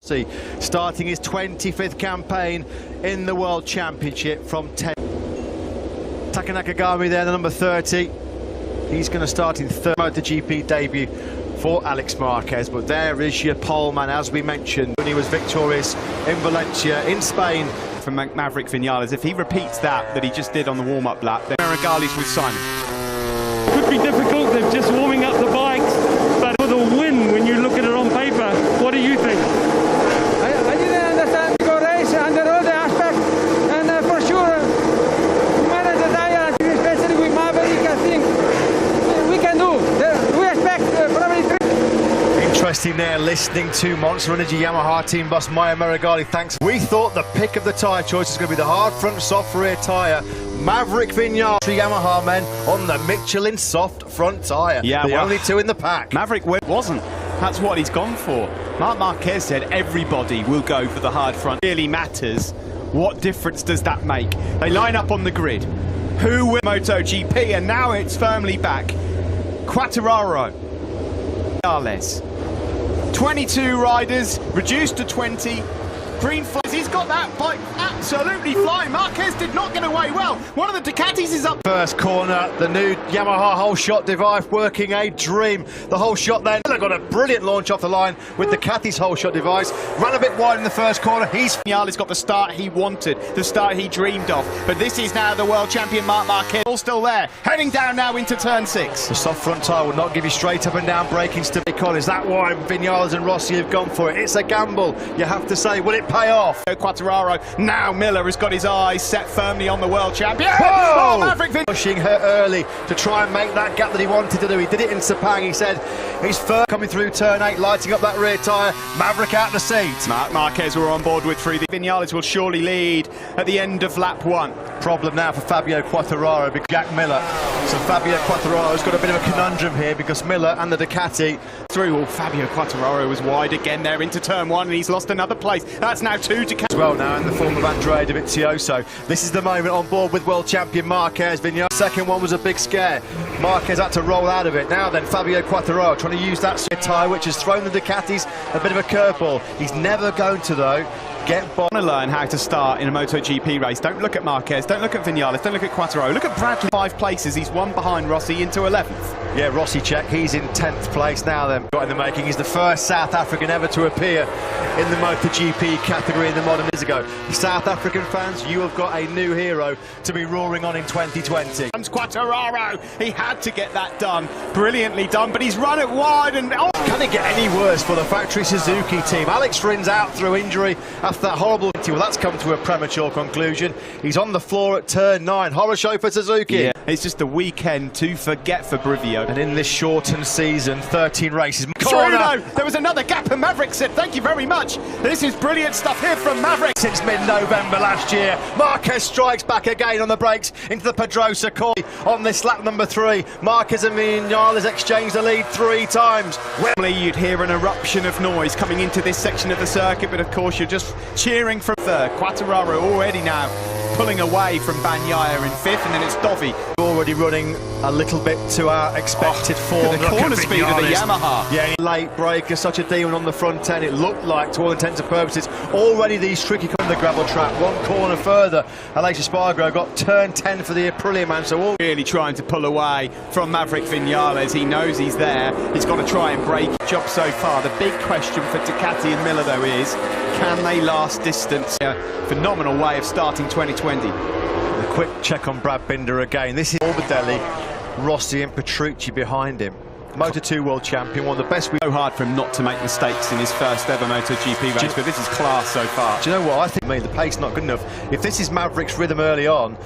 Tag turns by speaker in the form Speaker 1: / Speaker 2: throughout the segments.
Speaker 1: Starting his 25th campaign in the World Championship from 10. Taka Nakagami there, the number 30. He's going to start in third MotoGP debut for Marq Marquez. But there is your poleman, as we mentioned, when he was victorious in Valencia, in Spain.
Speaker 2: For Marq Vinales, if he repeats that he just did on the warm-up lap, then Maragali's with Simon.
Speaker 3: Could be difficult, they're just warming up the bikes, but for the win, when you look at it on paper, what do you think?
Speaker 4: I didn't understand the race under all the aspects, and for sure, we manage the tire, especially with Maverick. I think we can do. We expect probably 3.
Speaker 1: Interesting there, listening to Monster Energy Yamaha team boss Maya Maragali. Thanks. We thought the pick of the tyre choice is going to be the hard front, soft rear tyre. Marq Vinales, Yamaha men on the Michelin soft front tyre.
Speaker 2: Yeah,
Speaker 1: the only two in the pack.
Speaker 2: Marq wasn't. That's what he's gone for. Marq Marquez said everybody will go for the hard front. It really matters. What difference does that make? They line up on the grid. Who will MotoGP? And now it's firmly back. Quartararo. Vinales. 22 riders, reduced to 20. Green flags, he's got that bike absolutely flying. Marquez did not get away well. One of the Ducatis is up.
Speaker 1: First corner, the new Yamaha whole shot device working a dream. The whole shot then got a brilliant launch off the line with the Ducati's whole shot device. Ran a bit wide in the first corner.
Speaker 2: Vinales got the start he wanted, the start he dreamed of. But this is now the world champion Marq Marquez, all still there. Heading down now into turn 6.
Speaker 1: The soft front tyre will not give you straight up and down braking stability. Is that why Vinales and Rossi have gone for it? It's a gamble, you have to say. Will it pay off?
Speaker 2: Quartararo, now Miller has got his eyes set firmly on the world champion.
Speaker 1: Whoa!
Speaker 2: Oh, Marq
Speaker 1: pushing her early to try and make that gap that he wanted to do. He did it in Sepang. He said he's first coming through turn 8, lighting up that rear tyre. Maverick out the seat.
Speaker 2: Marq Marquez were on board with 3. Vinales will surely lead at the end of lap 1.
Speaker 1: Problem now for Fabio Quartararo because Jack Miller. So Fabio Quartararo's got a bit of a conundrum here because Miller and the Ducati
Speaker 2: through. Oh, Fabio Quartararo was wide again there into turn 1 and he's lost another place. That's now 2 Ducati.
Speaker 1: As well now in the form of Andrea Dovizioso. This is the moment on board with world champion Marquez. Vinales. Second one was a big scare. Marquez had to roll out of it. Now then Fabio Quartararo trying to use that tyre which has thrown the Ducatis a bit of a curveball. He's never going to though get by.
Speaker 2: To learn how to start in a MotoGP race. Don't look at Marquez, don't look at Vinales, don't look at Quartararo. Look at Bradley. 5 places, he's 1 behind Rossi into 11th.
Speaker 1: Yeah, Rossi check, he's in 10th place now then. Got in the making, he's the first South African ever to appear in the MotoGP category in the modern years ago. South African fans, you have got a new hero to be roaring on in 2020.
Speaker 2: Comes Quartararo, he had to get that done. Brilliantly done, but he's run it wide and... Oh.
Speaker 1: Can it get any worse for the factory Suzuki team? Alex Rin's out through injury after that horrible... Well, that's come to a premature conclusion. He's on the floor at turn 9. Horror show for Suzuki.
Speaker 2: Yeah, it's just a weekend to forget for Brivio.
Speaker 1: And in this shortened season, 13 races.
Speaker 2: Corner. There was another gap and Maverick said, thank you very much. This is brilliant stuff here from Maverick.
Speaker 1: Since mid-November last year, Marquez strikes back again on the brakes into the Pedrosa corner on this lap number 3. Marquez and Vinales exchange the lead 3 times.
Speaker 2: Normally you'd hear an eruption of noise coming into this section of the circuit, but of course you're just cheering from third. Quartararo already now pulling away from Bagnaia in 5th, and then it's Dovi.
Speaker 1: Already running a little bit to our expected form.
Speaker 2: The corner speed of the Yamaha.
Speaker 1: Yeah, late breaker, such a demon on the front end. It looked like, to all intents and purposes, already these tricky on the gravel track. 1 corner further, Aleix Espargaro got turn 10 for the Aprilia man. So all
Speaker 2: really trying to pull away from Marq Vinales. He knows he's there. He's got to try and break. Job so far. The big question for Ducati and Miller though is, can they last distance? A phenomenal way of starting 2020.
Speaker 1: A quick check on Brad Binder again. This is Morbidelli, Rossi and Petrucci behind him. Moto2 world champion, one of the best.
Speaker 2: So hard for him not to make mistakes in his first ever MotoGP race, but this is class so far.
Speaker 1: Do you know what? I think the pace not good enough. If this is Maverick's rhythm early on,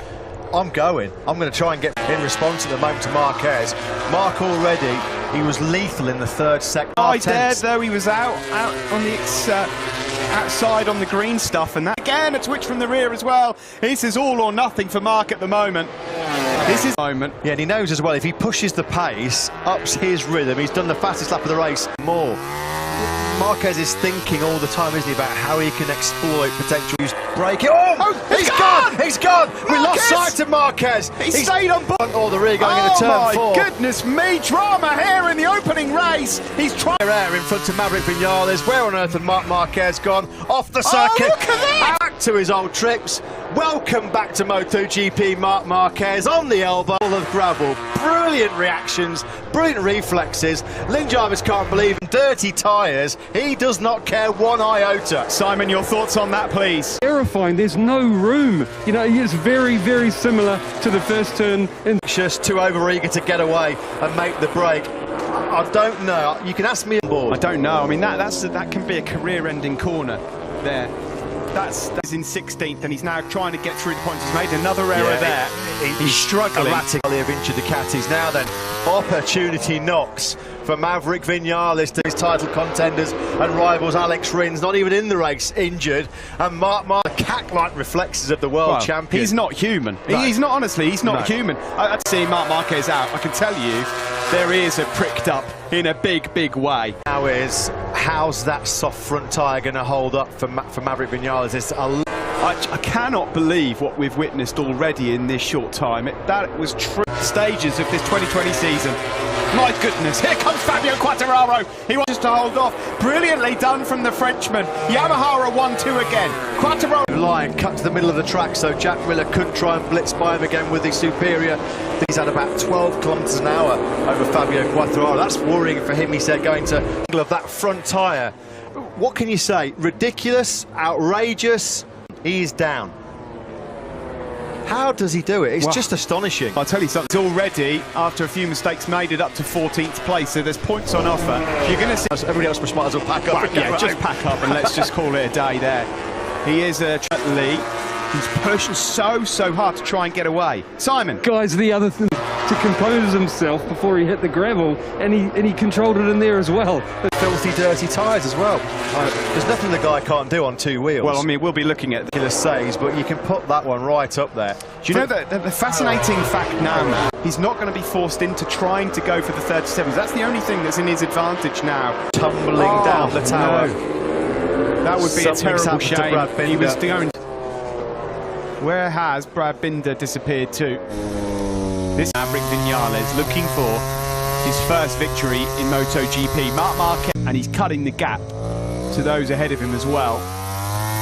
Speaker 1: I'm going to try and get in response at the moment to Marquez. Mark already, he was lethal in the 3rd sector.
Speaker 2: Oh, he dared though, he was out on the outside on the green stuff, and that again a twitch from the rear as well. This is all or nothing for Mark at the moment. This is the moment.
Speaker 1: Yeah, and he knows as well, if he pushes the pace, ups his rhythm, he's done the fastest lap of the race more. Marquez is thinking all the time, isn't he, about how he can exploit potential break. Oh, he's gone! He's gone! We lost sight of Marquez.
Speaker 2: He stayed on board.
Speaker 1: Or the rear going into turn 4.
Speaker 2: Oh my goodness me, drama here in the opening race. He's trying
Speaker 1: air in front of Maverick Vinales. Where on earth had Marq Marquez gone? Off the circuit.
Speaker 2: Look at that!
Speaker 1: Back to his old tricks. Welcome back to MotoGP, Marq Marquez on the elbow, full of gravel. Brilliant reactions, brilliant reflexes. Lynn Jarvis can't believe in dirty tyres. He does not care one iota.
Speaker 2: Simon, your thoughts on that, please?
Speaker 3: Terrifying. There's no room. You know, it's very, very similar to the first turn.
Speaker 1: Just too overeager to get away and make the break. I don't know. You can ask me on board.
Speaker 2: I don't know. I mean, that can be a career-ending corner there. That's in 16th, and he's now trying to get through the points. He's made another error there. He's struggling.
Speaker 1: Erratically of Inch of Ducatis. Now then, opportunity knocks for Maverick Vinales to his title contenders and rivals. Alex Rins, not even in the race, injured. And Mark cat-like reflexes of the world champion.
Speaker 2: He's not human. No. He's not, honestly, he's not human. I'd see Marq Marquez out. I can tell you, their ears are pricked up in a big, big way.
Speaker 1: Now how's that soft front tyre going to hold up for Maverick Vinales?
Speaker 2: I cannot believe what we've witnessed already in this short time. That was true stages of this 2020 season. My goodness, here comes Fabio Quartararo. He wants to hold off. Brilliantly done from the Frenchman. Yamaha are 1-2 again. Quartararo.
Speaker 1: Line cut to the middle of the track, so Jack Miller couldn't try and blitz by him again with the Superior. He's had about 12 kilometres an hour over Fabio Quartararo. That's worrying for him, he said, going to of that front tyre. What can you say? Ridiculous, outrageous. He's down. How does he do it? It's just astonishing.
Speaker 2: I'll tell you something. It's already, after a few mistakes, made it up to 14th place, so there's points on offer. You're going to see...
Speaker 1: Everybody else might as well pack up.
Speaker 2: Yeah, just pack up and let's just call it a day there. He is a lead. He's pushing so hard to try and get away. Simon.
Speaker 3: Guys, the other thing, to compose himself before he hit the gravel, and he controlled it in there as well.
Speaker 1: Filthy, dirty tyres as well. There's nothing the guy can't do on two wheels.
Speaker 2: Well, I mean, we'll be looking at
Speaker 1: the saves, but you can put that one right up there.
Speaker 2: Do you know that the fascinating fact now, Matt, he's not going to be forced into trying to go for the 37s. That's the only thing that's in his advantage now.
Speaker 1: Tumbling down the tower.
Speaker 2: No. That would be a terrible shame. He was going. Where has Brad Binder disappeared to? This Maverick Vinales looking for his first victory in MotoGP. Marq Marquez, and he's cutting the gap to those ahead of him as well.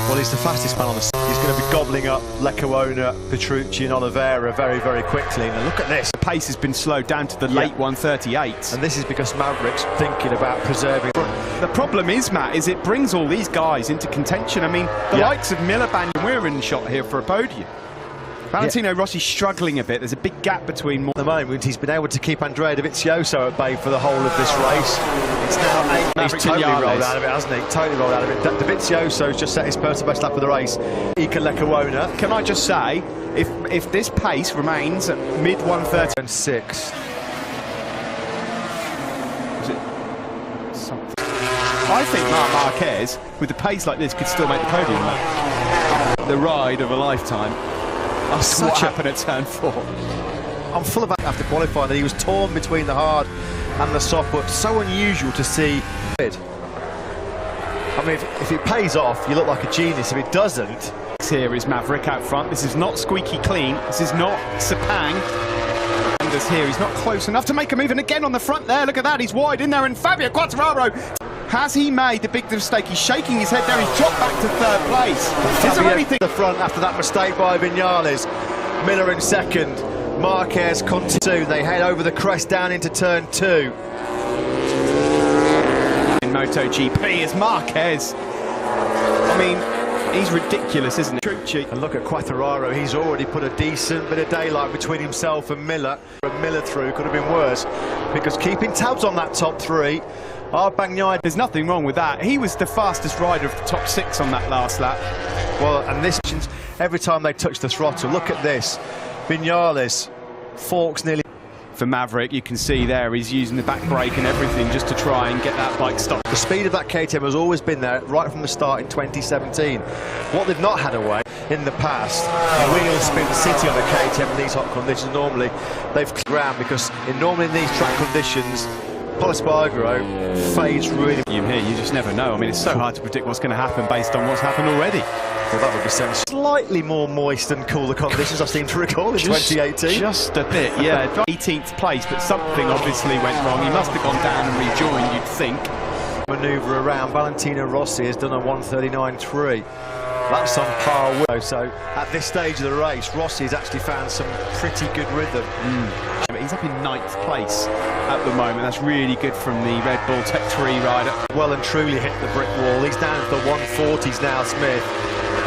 Speaker 1: Well, he's the fastest man on the side. He's going to be gobbling up Lecuona, Petrucci and Oliveira very, very quickly. Now look at this.
Speaker 2: The pace has been slowed down to the late 138s.
Speaker 1: And this is because Maverick's thinking about preserving.
Speaker 2: The problem is, Matt, is it brings all these guys into contention. I mean, the likes of Miliband, we're in shot here for a podium. Valentino Rossi's struggling a bit. There's a big gap between...
Speaker 1: At the moment, he's been able to keep Andrea Dovizioso at bay for the whole of this race. It's now 8. He's totally rolled out of it, hasn't he? Totally rolled out of it. Dovizioso's just set his personal best lap of the race. Iker Lecuona.
Speaker 2: Can I just say, if this pace remains at mid-130...
Speaker 1: And 6.
Speaker 2: I think Marq Marquez, with the pace like this, could still make the podium, though. The ride of a lifetime. That's what happened at turn 4.
Speaker 1: I'm full of after qualifying that he was torn between the hard and the soft, but so unusual to see. I mean, if it pays off, you look like a genius. If it doesn't...
Speaker 2: Here is Maverick out front. This is not squeaky clean. This is not Sepang. And here, he's not close enough to make a move. And again on the front there, look at that. He's wide in there. And Fabio Quartararo, has he made the big mistake? He's shaking his head there. He's dropped back to 3rd place. Is there anything...
Speaker 1: The front after that mistake by Vinales. Miller in 2nd. Marquez continue. They head over the crest down into turn 2.
Speaker 2: In MotoGP is Marquez. I mean, he's ridiculous, isn't he?
Speaker 1: And look at Quartararo. He's already put a decent bit of daylight between himself and Miller. Miller through could have been worse, because keeping tabs on that top 3.
Speaker 2: There's nothing wrong with that. He was the fastest rider of the top 6 on that last lap.
Speaker 1: Well, and this, every time they touch the throttle, look at this. Vinales forks nearly.
Speaker 2: For Maverick, you can see there he's using the back brake and everything just to try and get that bike stopped.
Speaker 1: The speed of that KTM has always been there right from the start in 2017. What they've not had away in the past, wheel spin city on a KTM in these hot conditions. Normally they've ground, because normally in these track conditions Pol Espargaro fades really.
Speaker 2: Here, you just never know. I mean, it's so hard to predict what's going to happen based on what's happened already.
Speaker 1: Well, that would be sense. Slightly more moist and cooler conditions I seem to recall in 2018.
Speaker 2: Just a bit, yeah. 18th place, but something obviously went wrong. He must have gone down and rejoined, you'd think.
Speaker 1: Manoeuvre around. Valentino Rossi has done a 1:39.3. That's on par with. So at this stage of the race, Rossi has actually found some pretty good rhythm.
Speaker 2: He's up in 9th place at the moment. That's really good from the Red Bull Tech 3 rider.
Speaker 1: Well and truly hit the brick wall. He's down to the 140s now, Smith.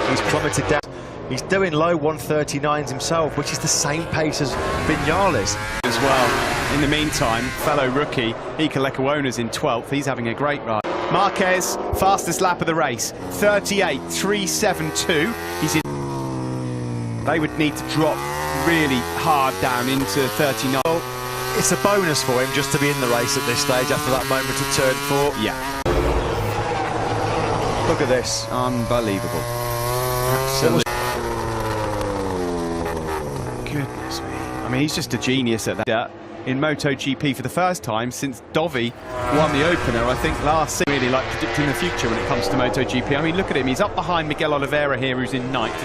Speaker 1: He's plummeted down. He's doing low 139s himself, which is the same pace as Vinales.
Speaker 2: As well. In the meantime, fellow rookie Iker Lecuona's in 12th. He's having a great ride. Marquez, fastest lap of the race, 38.372. He's in. They would need to drop really hard down into 39.
Speaker 1: Well, it's a bonus for him just to be in the race at this stage after that moment at turn 4.
Speaker 2: Yeah.
Speaker 1: Look at this.
Speaker 2: Unbelievable. Absolutely. Goodness me. I mean, he's just a genius at that. In MotoGP for the first time since Dovi won the opener, I think last season. Really like predicting the future when it comes to MotoGP. I mean, look at him. He's up behind Miguel Oliveira here, who's in 9th.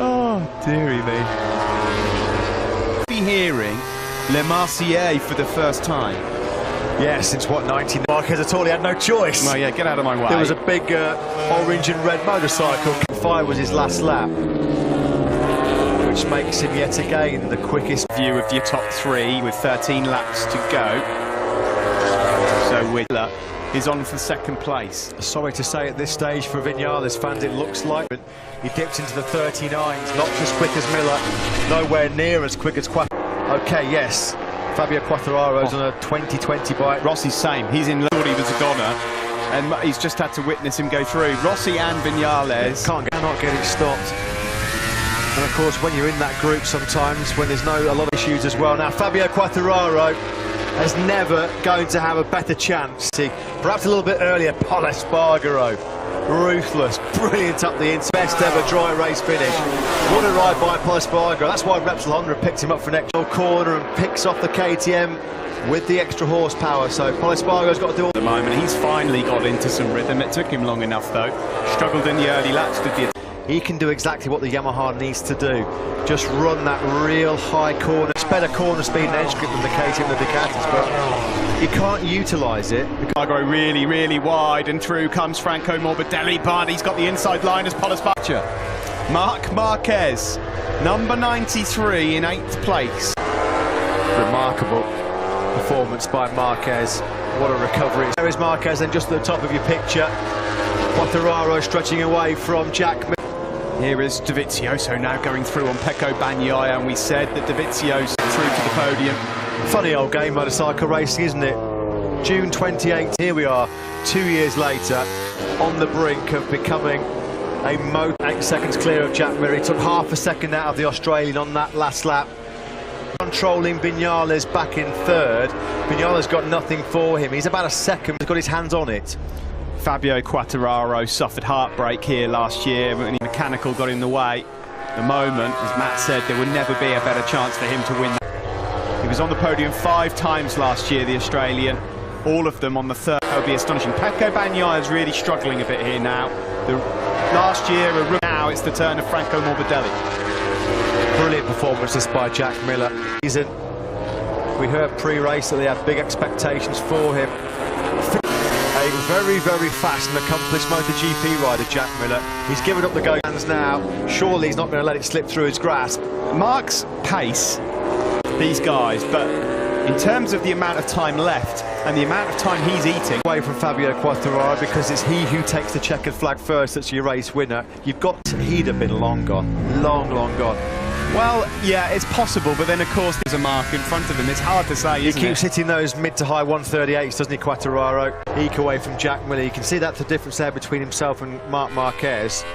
Speaker 2: Oh, dearie me. Be hearing Le Marcier for the first time.
Speaker 1: Yeah, since what, 19? Marquez at all, he had no choice.
Speaker 2: Well, yeah, get out of my way.
Speaker 1: There was a big orange and red motorcycle. 5 was his last lap, which makes him yet again the quickest.
Speaker 2: View of your top 3 with 13 laps to go. So Whitler is on for 2nd place.
Speaker 1: Sorry to say at this stage for Vinales fans, it looks like he dips into the 39s, not as quick as Miller, nowhere near as quick as Okay, yes, Fabio Quartararo's on a 2020 bike.
Speaker 2: Rossi's same. He's in. Thought he was a goner, and he's just had to witness him go through. Rossi and Vinales
Speaker 1: cannot get it stopped. And of course, when you're in that group sometimes, when there's a lot of issues as well. Now, Fabio Quartararo is never going to have a better chance. Perhaps a little bit earlier, Pol Espargaro. Ruthless, brilliant up the inside. Best ever dry race finish. What a ride by Pol Espargaro. That's why Repsol Honda picked him up for an extra corner and picks off the KTM with the extra horsepower. So Pol Espargaro's got to do all.
Speaker 2: At the moment, he's finally got into some rhythm. It took him long enough, though. Struggled in the early laps, did he?
Speaker 1: He can do exactly what the Yamaha needs to do. Just run that real high corner. It's better corner speed and edge grip than the KTM and the Ducatis, but he can't utilise it.
Speaker 2: Cargo really, really wide, and through comes Franco Morbidelli, but he's got the inside line as Pol Espargaro. Marq Marquez, number 93 in 8th place.
Speaker 1: Remarkable performance by Marquez. What a recovery. There is Marquez then just at the top of your picture. Quartararo stretching away from Jack.
Speaker 2: Here is Dovizioso now going through on Pecco Bagnaia, and we said that Dovizioso through to the podium.
Speaker 1: Funny old game, motorcycle racing, isn't it? June 28th, here we are, 2 years later, on the brink of becoming a moto. 8 seconds clear of Jack Miller. He took half a second out of the Australian on that last lap. Controlling Vinales back in 3rd. Vinales got nothing for him. He's about a second, he's got his hands on it.
Speaker 2: Fabio Quartararo suffered heartbreak here last year when the mechanical got in the way. At the moment, as Matt said, there would never be a better chance for him to win. He was on the podium 5 times last year, the Australian, all of them on the 3rd. That would be astonishing. Pecco Bagnaia is really struggling a bit here now. Last year, now it's the turn of Franco Morbidelli.
Speaker 1: Brilliant performance this by Jack Miller. We heard pre-race that they had big expectations for him. A very, very fast and accomplished MotoGP rider, Jack Miller. He's given up the go hands now. Surely he's not going to let it slip through his grasp.
Speaker 2: Mark's pace, these guys, but in terms of the amount of time left and the amount of time he's eating.
Speaker 1: Away from Fabio Quartararo, because it's he who takes the checkered flag first that's your race winner. He'd have been long gone. Long gone.
Speaker 2: Well, yeah, it's possible, but then of course there's a mark in front of him. It's hard to say, isn't it?
Speaker 1: He keeps hitting those mid to high 138s, doesn't he, Quartararo? Eke away from Jack Miller. You can see that's the difference there between himself and Marq Marquez.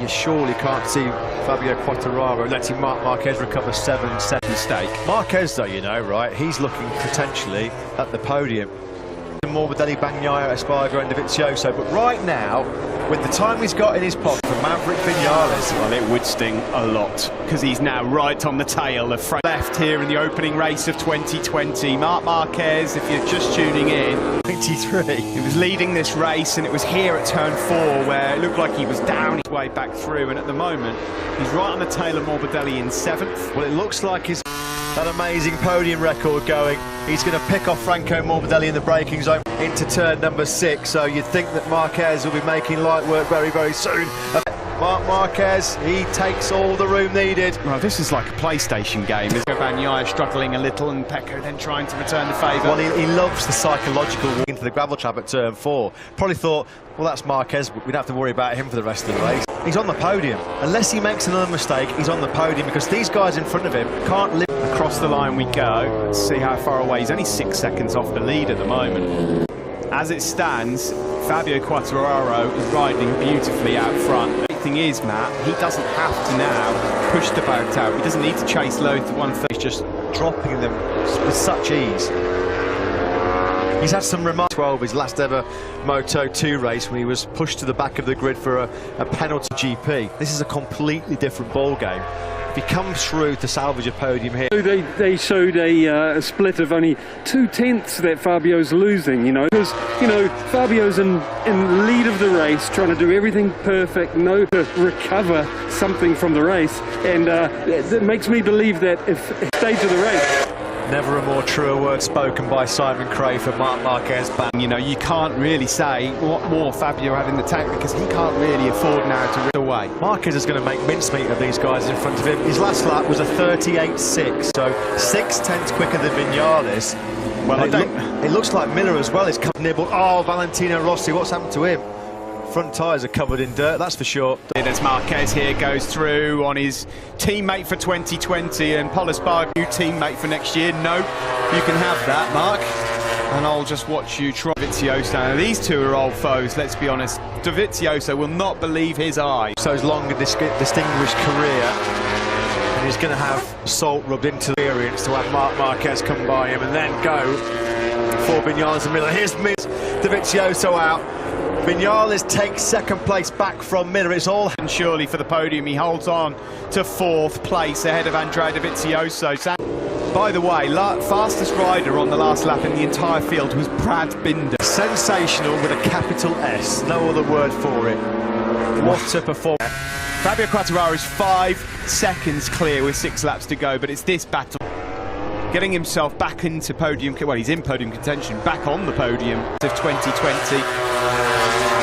Speaker 1: You surely can't see Fabio Quartararo letting Marq Marquez recover 7 set mistake. Marquez, though, you know, right, he's looking potentially at the podium. Morbidelli, Bagnaia, Espargaro and Dovizioso, but right now with the time he's got in his pocket for Maverick Vinales.
Speaker 2: Well, it would sting a lot, because he's now right on the tail of left here in the opening race of 2020. Marq Marquez, if you're just tuning in,
Speaker 1: 23.
Speaker 2: he was leading this race, and it was here at turn 4 where it looked like he was down his way back through, and at the moment he's right on the tail of Morbidelli in 7th.
Speaker 1: Well, it looks like he's that amazing podium record going. He's going to pick off Franco Morbidelli in the braking zone into turn number 6, so you'd think that Marquez will be making light work very, very soon. Marq Marquez, he takes all the room needed.
Speaker 2: Well, this is like a PlayStation game. Bagnaia struggling a little, and Pecco then trying to return the favour.
Speaker 1: Well, he loves the psychological walk into the gravel trap at turn 4. Probably thought, well, that's Marquez, we don't have to worry about him for the rest of the race. He's on the podium. Unless he makes another mistake, he's on the podium, because these guys in front of him can't live.
Speaker 2: Across the line we go. Let's see how far away. He's only 6 seconds off the lead at the moment. As it stands, Fabio Quartararo is riding beautifully out front. The thing is, Matt, he doesn't have to now push the boat out. He doesn't need to chase low to 130.
Speaker 1: He's just dropping them with such ease. He's had some remarks. 12, his last ever Moto 2 race, when he was pushed to the back of the grid for a penalty GP. This is a completely different ball game. If he comes through to salvage a podium here.
Speaker 3: They showed a split of only 2/10 that Fabio's losing, you know, because, you know, Fabio's in lead of the race, trying to do everything perfect, to recover something from the race, and that makes me believe that if stage of the race.
Speaker 1: Never a more truer word spoken by Simon Cray for Marq Marquez.
Speaker 2: You know, you can't really say what more Fabio had in the tank, because he can't really afford now to rip away.
Speaker 1: Marquez is going to make mincemeat of these guys in front of him. His last lap was a 38.6, so 6/10 quicker than Vinales. Well, it looks like Miller as well is nibbled. Oh, Valentino Rossi, what's happened to him? Front tyres are covered in dirt, that's for sure.
Speaker 2: As Marquez here goes through on his teammate for 2020, and Paul Espargaro, new teammate for next year. No, you can have that, Mark. And I'll just watch you try Dovizioso. Now, these two are old foes, let's be honest. Dovizioso will not believe his eyes.
Speaker 1: So his long and distinguished career, and he's going to have salt rubbed into the experience to have Marq Marquez come by him and then go for Vinales and Miller. Here's Dovizioso out. Vinales takes 2nd place back from Miller. It's all
Speaker 2: and surely for the podium. He holds on to 4th place ahead of Andrea Dovizioso. By the way, fastest rider on the last lap in the entire field was Brad Binder.
Speaker 1: Sensational with a capital S, no other word for it. What a performance.
Speaker 2: Fabio Quartararo is 5 seconds clear with 6 laps to go, but it's this battle. Getting himself back into podium, well, he's in podium contention, back on the podium of 2020.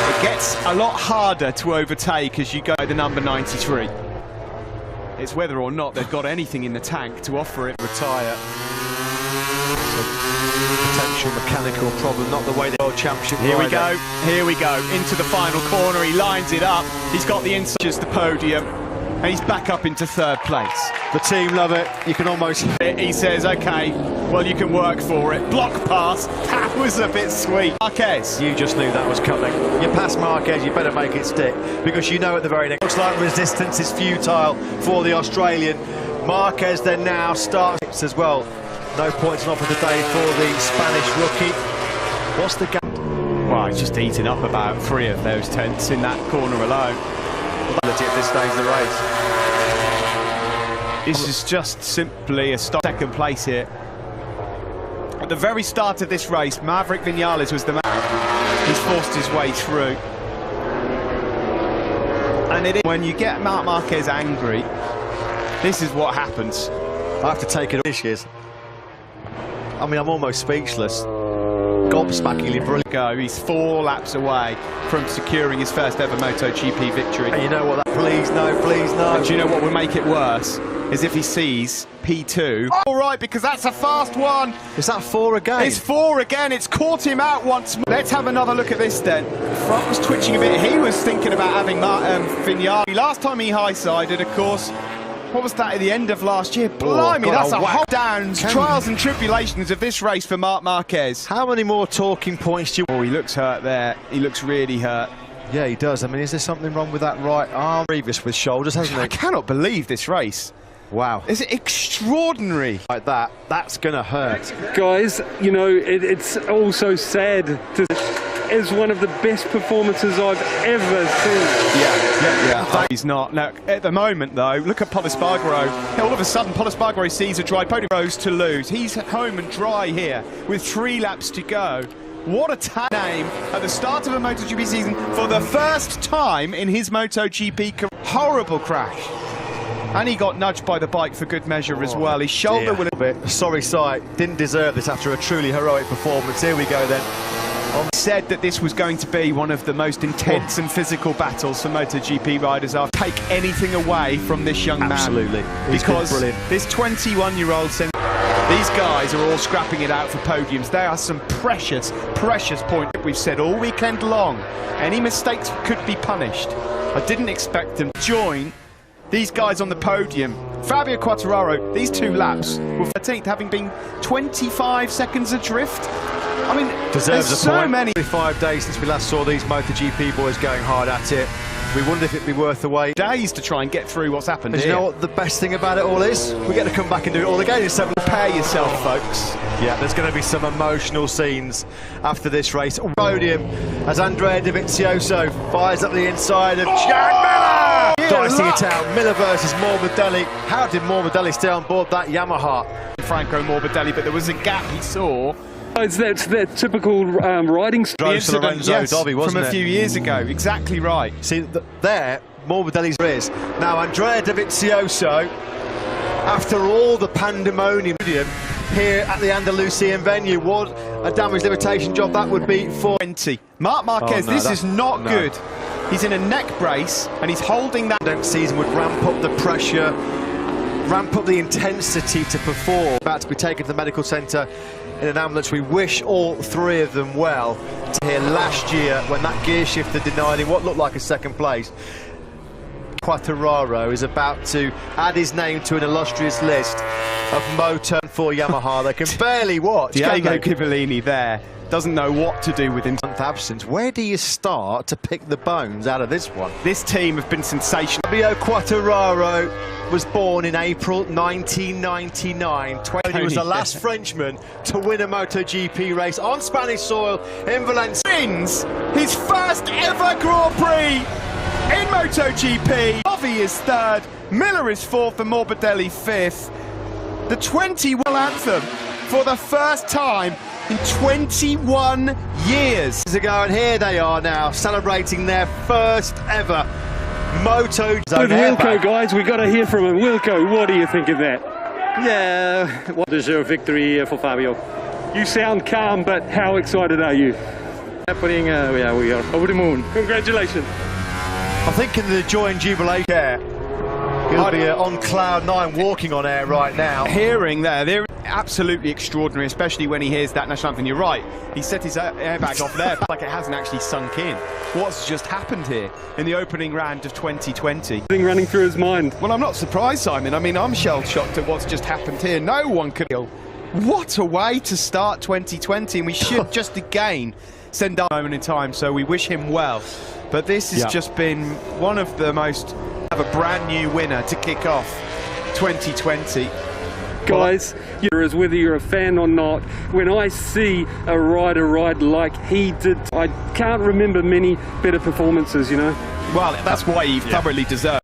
Speaker 2: It gets a lot harder to overtake as you go to the number 93. It's whether or not they've got anything in the tank to offer it.
Speaker 1: Retire. Potential mechanical problem, not the way the World Championship.
Speaker 2: Here we go, into the final corner. He lines it up. He's got the inside, the podium, and he's back up into 3rd place.
Speaker 1: The team love it. You can almost.
Speaker 2: He says, okay, well, you can work for it. Block pass. That was a bit sweet. Marquez.
Speaker 1: You just knew that was coming. You pass Marquez, you better make it stick, because you know at the very next. Looks like resistance is futile for the Australian. Marquez then now starts as well. No points off of the day for the Spanish rookie. What's the gap?
Speaker 2: Well, he's just eaten up about 3 of those 10ths in that corner alone.
Speaker 1: At this stage of the race.
Speaker 2: This is just simply a 2nd place here. At the very start of this race, Maverick Vinales was the man. He's forced his way through. And it is when you get Marq Marquez angry, this is what happens.
Speaker 1: I have to take it this year's. I mean, I'm almost speechless. Gobsmackingly brilliant.
Speaker 2: He's 4 laps away from securing his first ever MotoGP victory.
Speaker 1: And you know what? Please no, please no.
Speaker 2: And do you know what would make it worse? Is if he sees P2. All right, because that's a fast one.
Speaker 1: Is that 4 again?
Speaker 2: It's 4 again. It's caught him out once more. Let's have another look at this then. Front was twitching a bit. He was thinking about having Vinales. Last time he high-sided, of course. What was that at the end of last year? Blimey, that's a hot downs, trials and tribulations of this race for Marq Marquez.
Speaker 1: How many more talking points do you...
Speaker 2: Oh, he looks hurt there. He looks really hurt.
Speaker 1: Yeah, he does. I mean, is there something wrong with that right arm? Previous with shoulders, hasn't he?
Speaker 2: I cannot believe this race.
Speaker 1: Wow.
Speaker 2: Is it extraordinary?
Speaker 1: Like that, that's going to hurt.
Speaker 3: Guys, you know, it's also sad to... is one of the best performances I've ever seen.
Speaker 2: Yeah. He's not. Now, at the moment, though, look at Polispargaro. All of a sudden, Polispargaro sees a dry podium. Rose to lose. He's home and dry here with 3 laps to go. What a name at the start of a MotoGP season for the first time in his MotoGP career. Horrible crash. And he got nudged by the bike for good measure as well. His shoulder will...
Speaker 1: Sorry sight, didn't deserve this after a truly heroic performance. Here we go then.
Speaker 2: Said that this was going to be one of the most intense and physical battles for MotoGP riders. I'll take anything away from this young man.
Speaker 1: Absolutely.
Speaker 2: Because this 21-year-old these guys are all scrapping it out for podiums. There are some precious points. We've said all weekend long, any mistakes could be punished. I didn't expect them to join these guys on the podium. Fabio Quartararo, these 2 laps were 13th, having been 25 seconds adrift. I mean,
Speaker 1: deserves
Speaker 2: there's
Speaker 1: a
Speaker 2: so
Speaker 1: point.
Speaker 2: many.
Speaker 1: 5 days since we last saw these MotoGP boys going hard at it. We wondered if it'd be worth the wait.
Speaker 2: Days to try and get through what's happened
Speaker 1: here. You know what the best thing about it all is? We get to come back and do it all again. So
Speaker 2: prepare yourself, folks.
Speaker 1: Yeah, there's going to be some emotional scenes after this race. Podium as Andrea Dovizioso fires up the inside of Jack Miller! Dicing it out, Miller versus Morbidelli. How did Morbidelli stay on board that Yamaha?
Speaker 2: Franco Morbidelli, but there was a gap he saw.
Speaker 3: It's that typical riding
Speaker 1: Lorenzo Dobby, wasn't
Speaker 2: from a few years ago. Exactly right.
Speaker 1: See, there, Morbidelli's is. Now, Andrea Dovizioso, after all the pandemonium here at the Andalusian venue, what a damage limitation job that would be for
Speaker 2: 20. Marq Marquez, this is not good. He's in a neck brace and he's holding that.
Speaker 1: Season would ramp up the pressure, ramp up the intensity to perform. About to be taken to the medical centre in an ambulance. We wish all 3 of them well. Here last year when that gear shifter denied him what looked like a second place. Quartararo is about to add his name to an illustrious list of Moto for Yamaha. They can barely watch.
Speaker 2: Diego Ghibellini there doesn't know what to do with him.
Speaker 1: Absence. Where do you start to pick the bones out of this one?
Speaker 2: This team have been sensational.
Speaker 1: Fabio Quartararo was born in April 1999. He was the last Frenchman to win a MotoGP race on Spanish soil in Valencia.
Speaker 2: Wins his first ever Grand Prix in MotoGP. Ovi is 3rd, Miller is 4th and Morbidelli 5th. The 21 anthem for the first time in 21 years
Speaker 1: ago, and here they are now celebrating their first ever Moto.
Speaker 3: With Wilco, guys, we got to hear from him. Wilco, what do you think of that?
Speaker 5: Yeah, what is your victory for Fabio?
Speaker 3: You sound calm, but how excited are you?
Speaker 5: Happening, yeah, we are over the moon.
Speaker 3: Congratulations.
Speaker 1: I think in the joy and jubilation there, he'll be on cloud 9 walking on air right now.
Speaker 2: Hearing they're absolutely extraordinary, especially when he hears that national anthem. You're right, he set his airbag off there like it hasn't actually sunk in. What's just happened here in the opening round of 2020?
Speaker 3: Thing running through his mind.
Speaker 2: Well, I'm not surprised, Simon. I mean, I'm shell-shocked at what's just happened here. No one could... What a way to start 2020, and we should just again send our moment in time, so we wish him well. But this has just been one of the most... have a brand new winner to kick off 2020.
Speaker 3: Guys, whether you're a fan or not, when I see a rider ride like he did, I can't remember many better performances, you know.
Speaker 2: Well, that's why he thoroughly deserved